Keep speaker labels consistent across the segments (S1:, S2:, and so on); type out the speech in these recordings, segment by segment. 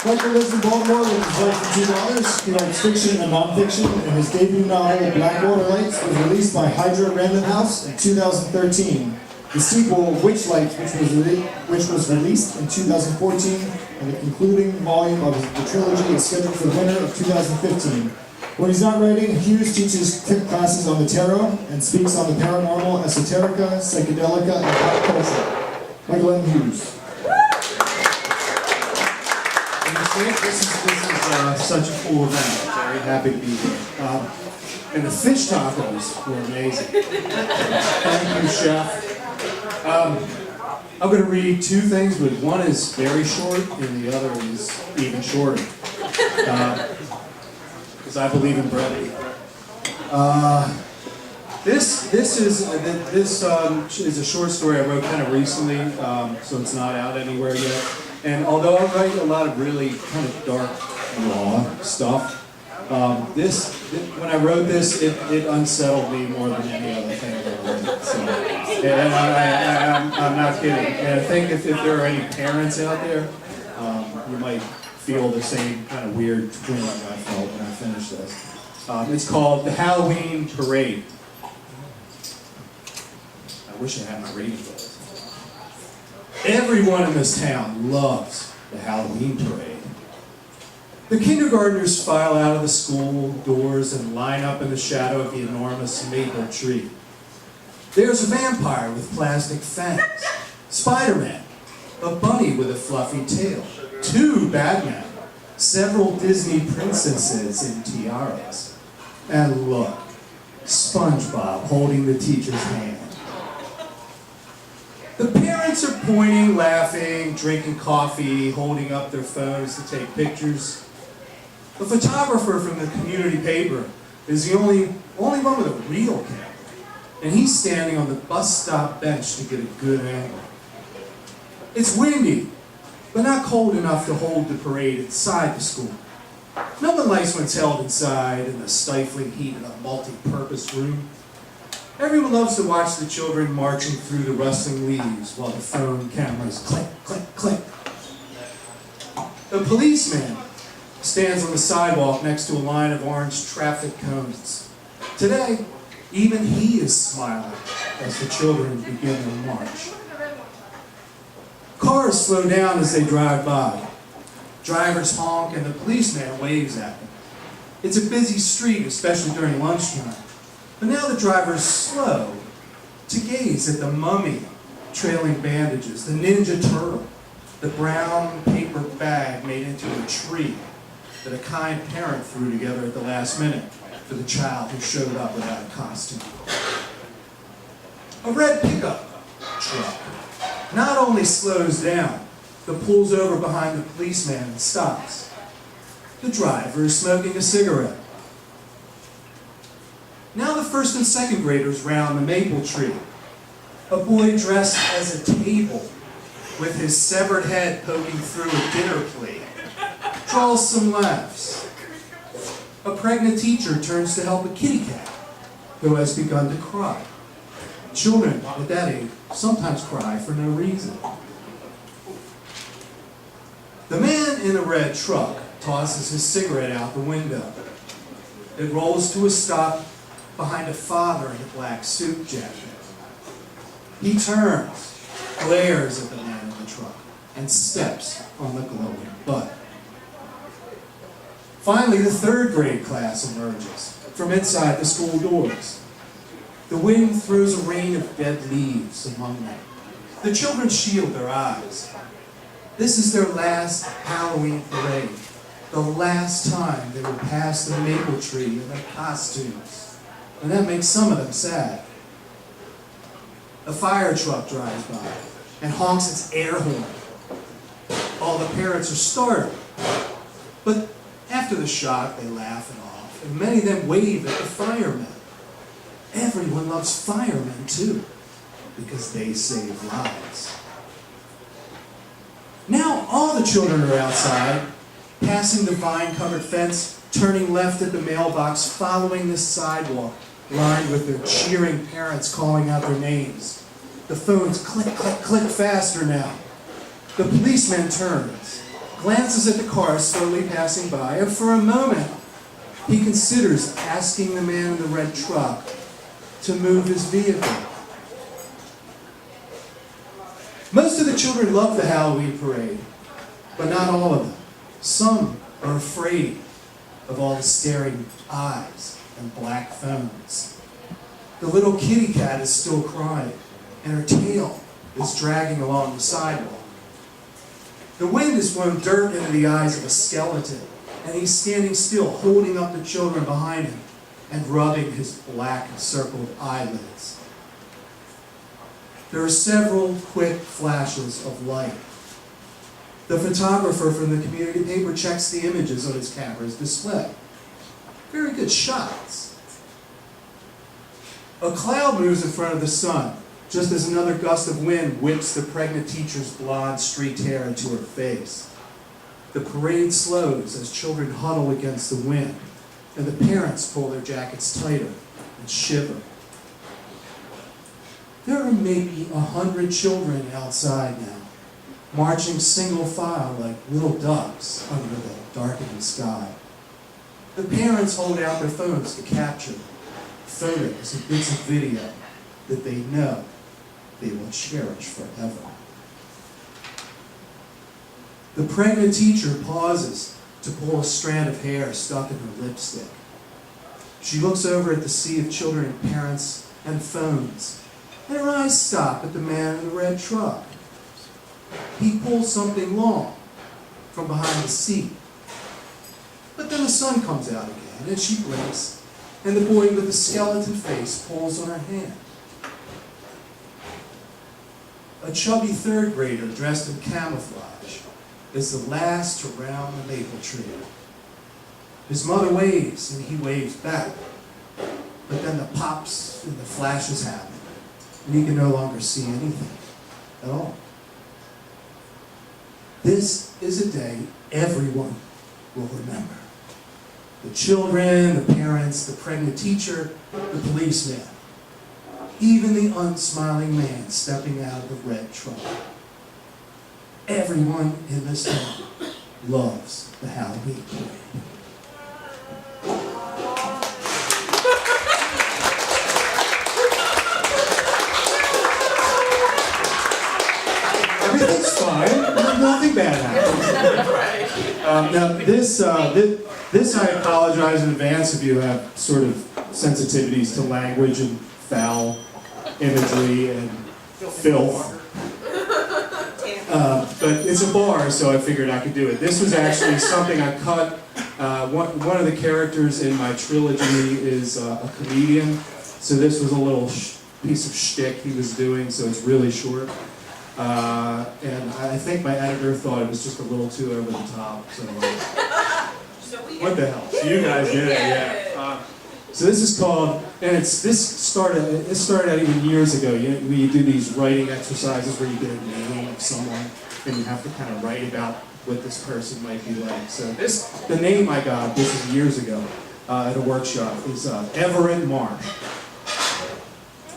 S1: Michael lives in Baltimore with his wife and 2 daughters. He writes fiction and nonfiction, and his debut novel, Blackwater Lights, was released by Hydra Random House in 2013. The sequel, Witchlight, which was released in 2014, and the concluding volume of the trilogy is scheduled for the winter of 2015. When he's not writing, Hughes teaches classes on the tarot and speaks on the paranormal, esoterica, psychedelica, and pop culture. Michael M. Hughes.
S2: This is such a cool event. I'm very happy to be here. And the fish tacos were amazing. Thank you, chef. I'm going to read 2 things, but one is very short and the other is even shorter. Because I believe in brevity. This is a short story I wrote kind of recently, so it's not out anywhere yet. And although I write a lot of really kind of dark, raw stuff, when I wrote this, it unsettled me more than any other thing I've ever written. So, and I'm not kidding. And I think if there are any parents out there, you might feel the same kind of weird twinge I felt when I finished this. It's called The Halloween Parade. I wish I had my reading list. Everyone in this town loves the Halloween parade. The kindergartners file out of the school doors and line up in the shadow of the enormous maple tree. There's a vampire with plastic fangs, Spider-Man, a bunny with a fluffy tail, 2 Batmen, several Disney princesses in tiaras, and look, SpongeBob holding the teacher's hand. The parents are pointing, laughing, drinking coffee, holding up their phones to take pictures. The photographer from the community paper is the only one with a real camera, and he's standing on the bus stop bench to get a good angle. It's windy, but not cold enough to hold the parade inside the school. No one likes when it's held inside in the stifling heat of a multi-purpose room. Everyone loves to watch the children marching through the rustling leaves while the phone cameras click, click, click. The policeman stands on the sidewalk next to a line of orange traffic cones. Today, even he is smiling as the children begin their march. Cars slow down as they drive by. Drivers honk and the policeman waves at them. It's a busy street, especially during lunchtime. But now the drivers slow to gaze at the mummy trailing bandages, the Ninja Turtle, the brown paper bag made into a tree that a kind parent threw together at the last minute for the child who showed up without a costume. A red pickup truck not only slows down, but pulls over behind the policeman and stops. The driver is smoking a cigarette. Now the 1st and 2nd graders round the maple tree. A boy dressed as a table with his severed head poking through a dinner plate draws some laughs. A pregnant teacher turns to help a kitty cat who has begun to cry. Children at that age sometimes cry for no reason. The man in the red truck tosses his cigarette out the window. It rolls to a stop behind a father in a black suit jacket. He turns, glares at the man in the truck, and steps on the glowing butt. Finally, the 3rd grade class emerges from inside the school doors. The wind throws a rain of dead leaves among them. The children shield their eyes. This is their last Halloween parade, the last time they will pass the maple tree in their costumes. And that makes some of them sad. A fire truck drives by and honks its air horn. All the parents are startled. But after the shock, they laugh it off, and many of them wave at the firemen. Everyone loves firemen too, because they save lives. Now all the children are outside, passing the vine-covered fence, turning left at the mailbox, following the sidewalk, lined with their cheering parents calling out their names. The phones click, click, click faster now. The policeman turns, glances at the car slowly passing by, and for a moment, he considers asking the man in the red truck to move his vehicle. Most of the children love the Halloween parade, but not all of them. Some are afraid of all the staring eyes and black phones. The little kitty cat is still crying, and her tail is dragging along the sidewalk. The wind has blown dirt into the eyes of a skeleton, and he's standing still, holding up the children behind him and rubbing his black circled eyelids. There are several quick flashes of light. The photographer from the community paper checks the images on his camera's display. Very good shots. A cloud moves in front of the sun, just as another gust of wind whips the pregnant teacher's blonde streaked hair into her face. The parade slows as children huddle against the wind, and the parents pull their jackets tighter and shiver. There are maybe 100 children outside now, marching single file like little ducks under the darkening sky. The parents hold out their phones to capture photos and bits of video that they know they will cherish forever. The pregnant teacher pauses to pull a strand of hair stuck in her lipstick. She looks over at the sea of children and parents and phones, and her eyes stop at the man in the red truck. He pulls something long from behind the seat. But then the sun comes out again, and she blinks, and the boy with the skeleton face pulls on her hand. A chubby third grader dressed in camouflage is the last to round the maple tree. His mother waves, and he waves back. But then the pops and the flashes happen, and he can no longer see anything at all. This is a day everyone will remember. The children, the parents, the pregnant teacher, the policeman, even the unsmiling man stepping out of the red truck. Everyone in this town loves the Halloween parade. Everything's fine. Nothing bad happened. Now, this I apologize in advance if you have sort of sensitivities to language and foul imagery and filth. But it's a bar, so I figured I could do it. This was actually something I cut. One of the characters in my trilogy is a comedian, so this was a little piece of shtick he was doing, so it's really short. And I think my editor thought it was just a little too over the top. So, what the hell? So you guys did it, yeah. So this is called, and it started out even years ago. You do these writing exercises where you get a name of someone, and you have to kind of write about what this person might be like. So the name I got, this is years ago, at a workshop, is Everett Marsh.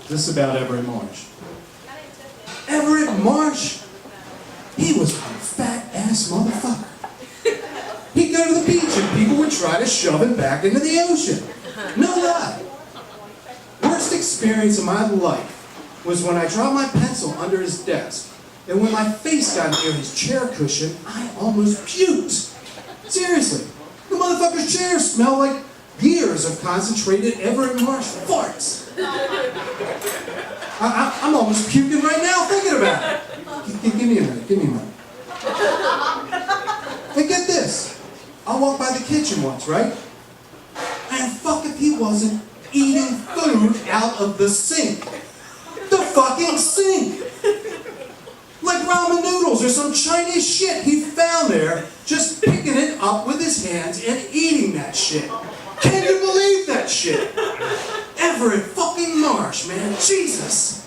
S2: This is about Everett Marsh. Everett Marsh, he was a fat-ass motherfucker. He'd go to the beach and people would try to shove him back into the ocean. No lie. Worst experience of my life was when I dropped my pencil under his desk, and when my face got near his chair cushion, I almost puked. Seriously, the motherfucker's chair smelled like years of concentrated Everett Marsh farts. I'm almost puking right now thinking about it. Give me a minute. And get this. I walked by the kitchen once, right? And fuck if he wasn't eating food out of the sink. The fucking sink! Like ramen noodles or some Chinese shit he found there, just picking it up with his hands and eating that shit. Can you believe that shit? Everett fucking Marsh, man. Jesus.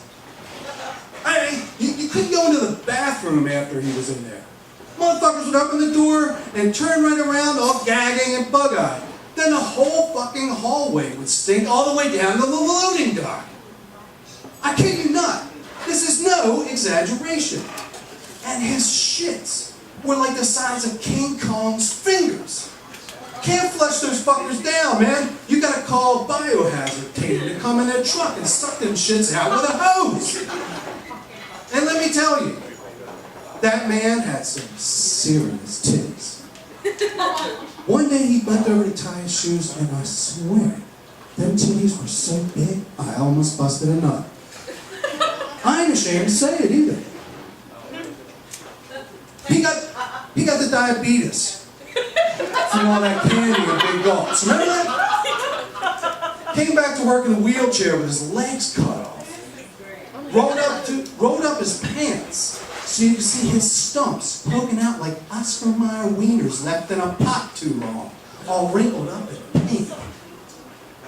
S2: You couldn't go into the bathroom after he was in there. Motherfuckers would open the door and turn right around all gagging and bug-eyed. Then the whole fucking hallway would stink all the way down to the loading dock. I kid you not. This is no exaggeration. And his shits were like the size of King Kong's fingers. Can't flush those fuckers down, man. You gotta call a biohazard team to come in their truck and suck them shits out with a hose. And let me tell you, that man had some serious titties. One day he bent over to tie his shoes, and I swear, them titties were so big, I almost busted a nut. I ain't ashamed to say it either. He got the diabetes from all that candy and big gulps. Remember that? Came back to work in a wheelchair with his legs cut off. Rolled up his pants so you could see his stumps poking out like Oscar Mayer wieners left in a pot too long, all wrinkled up and pink.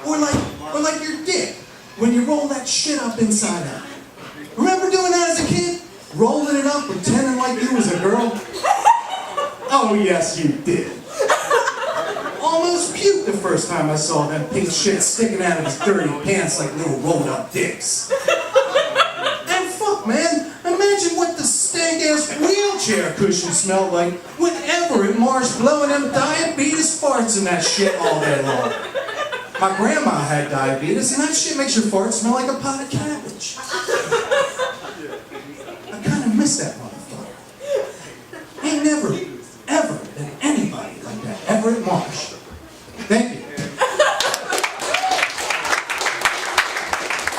S2: Or like your dick when you roll that shit up inside out. Remember doing that as a kid? Rolling it up, pretending like you was a girl? Oh yes, you did. Almost puked the first time I saw that pink shit sticking out of his dirty pants like little rolled up dicks. And fuck, man, imagine what the stank-ass wheelchair cushion smelled like whenever it marched blowing them diabetes farts in that shit all day long. My grandma had diabetes, and that shit makes your farts smell like a pot of cabbage.